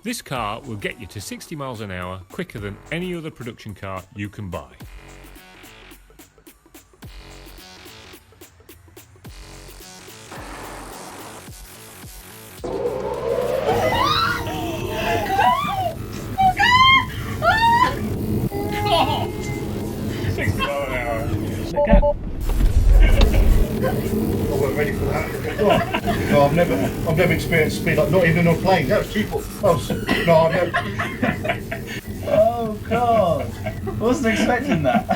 This car will get you to 60 miles an hour quicker than any other production car you can buy. Oh, 60 miles an hour. I wasn't ready for that. No, I've never experienced speed like, not even on planes. That was cheap. No, I've never. Oh God! Wasn't expecting that.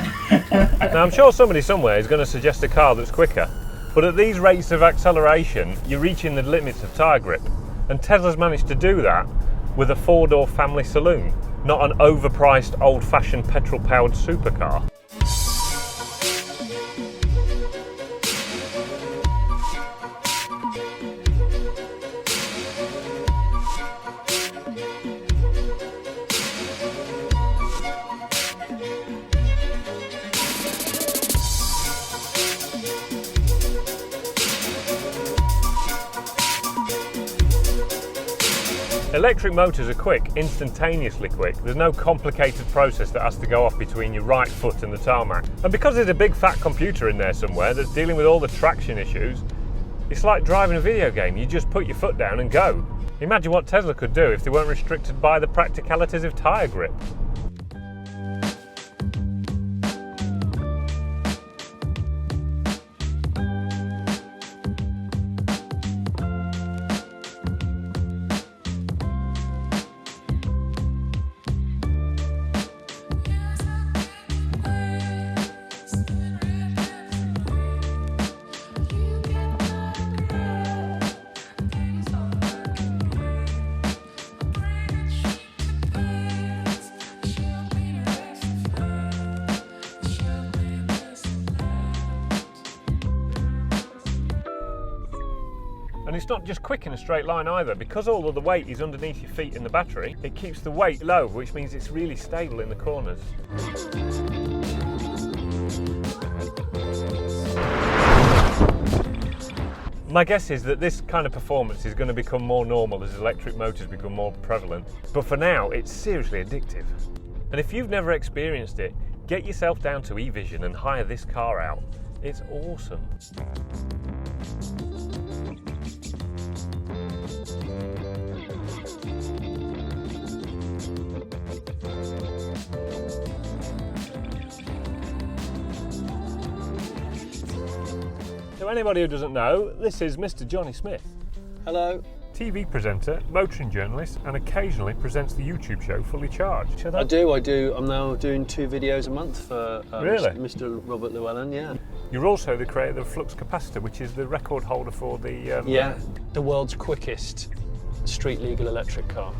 Now I'm sure somebody somewhere is going to suggest a car that's quicker, but at these rates of acceleration, you're reaching the limits of tyre grip, and Tesla's managed to do that with a four-door family saloon, not an overpriced, old-fashioned petrol-powered supercar. Electric motors are quick, instantaneously quick. There's no complicated process that has to go off between your right foot and the tarmac. And because there's a big fat computer in there somewhere that's dealing with all the traction issues, it's like driving a video game. You just put your foot down and go. Imagine what Tesla could do if they weren't restricted by the practicalities of tyre grip. And it's not just quick in a straight line either. Because all of the weight is underneath your feet in the battery, it keeps the weight low, which means it's really stable in the corners. My guess is that this kind of performance is going to become more normal as electric motors become more prevalent. But for now, it's seriously addictive. And if you've never experienced it, get yourself down to eVision and hire this car out. It's awesome. So anybody who doesn't know, this is Mr. Jonny Smith. Hello. TV presenter, motoring journalist, and occasionally presents the YouTube show Fully Charged. I do. I'm now doing 2 videos a month for Really? Mr. Robert Llewellyn, yeah. You're also the creator of Flux Capacitor, which is the record holder for the... Yeah, the world's quickest street legal electric car,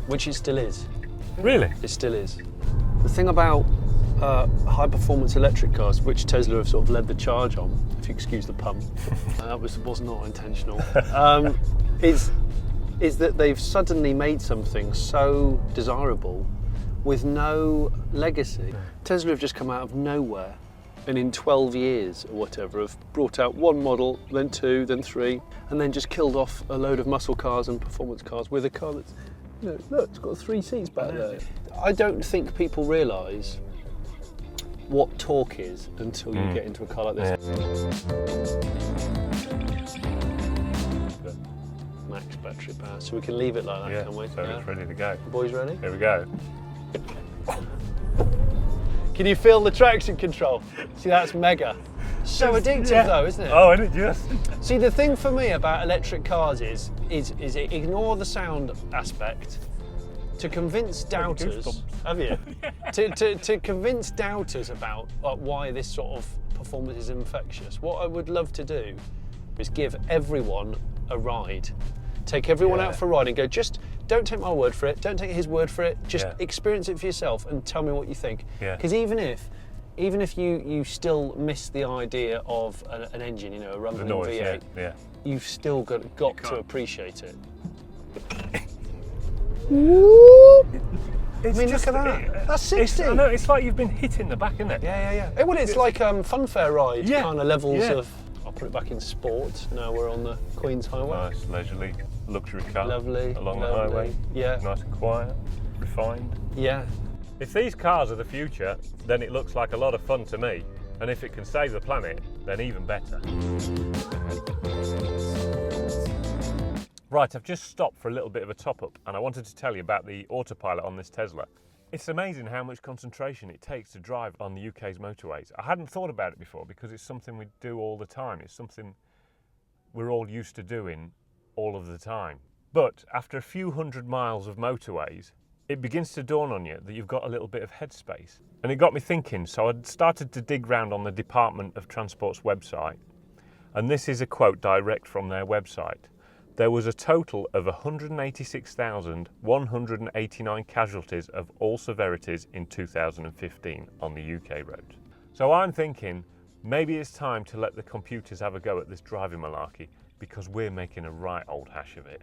which it still is. Really? It still is. The thing about high performance electric cars, which Tesla have sort of led the charge on, if you excuse the pun, that was not intentional, is that they've suddenly made something so desirable with no legacy. Tesla have just come out of nowhere, and in 12 years or whatever have brought out 1 model, then 2, then 3, and then just killed off a load of muscle cars and performance cars with a car that's, you know, look, it's got 3 seats back there. I don't think people realise what torque is until you get into a car like this. Max battery power, so we can leave it like that, can we? So it's ready to go. Boys ready? Here we go. Can you feel the traction control? See, that's mega. So addictive though, isn't it? Oh, isn't it just? See, the thing for me about electric cars is ignore the sound aspect to convince doubters. Have you? to convince doubters about why this sort of performance is infectious. What I would love to do is give everyone a ride. Take everyone out for a ride and go, just don't take my word for it, don't take his word for it, just experience it for yourself and tell me what you think. Because even if you still miss the idea of an engine, you know, a rumbling V8, you've still got to appreciate it. I mean, look at that. That's 60. I know, it's like you've been hitting the back, isn't it? Yeah. Well, it's like funfair ride kind of levels of. I'll put it back in sport. Now we're on the Queen's Highway. Nice, leisurely. luxury car. Lovely. Along the lovely. highway. Yeah. Nice and quiet, refined. Yeah. If these cars are the future, then it looks like a lot of fun to me. And if it can save the planet, then even better. Right, I've just stopped for a little bit of a top-up, and I wanted to tell you about the autopilot on this Tesla. It's amazing how much concentration it takes to drive on the UK's motorways. I hadn't thought about it before because it's something we do all the time. It's something we're all used to doing all of the time. But after a few hundred miles of motorways, it begins to dawn on you that you've got a little bit of headspace. And it got me thinking, so I started to dig round on the Department of Transport's website, and this is a quote direct from their website. There was a total of 186,189 casualties of all severities in 2015 on the UK roads. So I'm thinking, maybe it's time to let the computers have a go at this driving malarkey, because we're making a right old hash of it.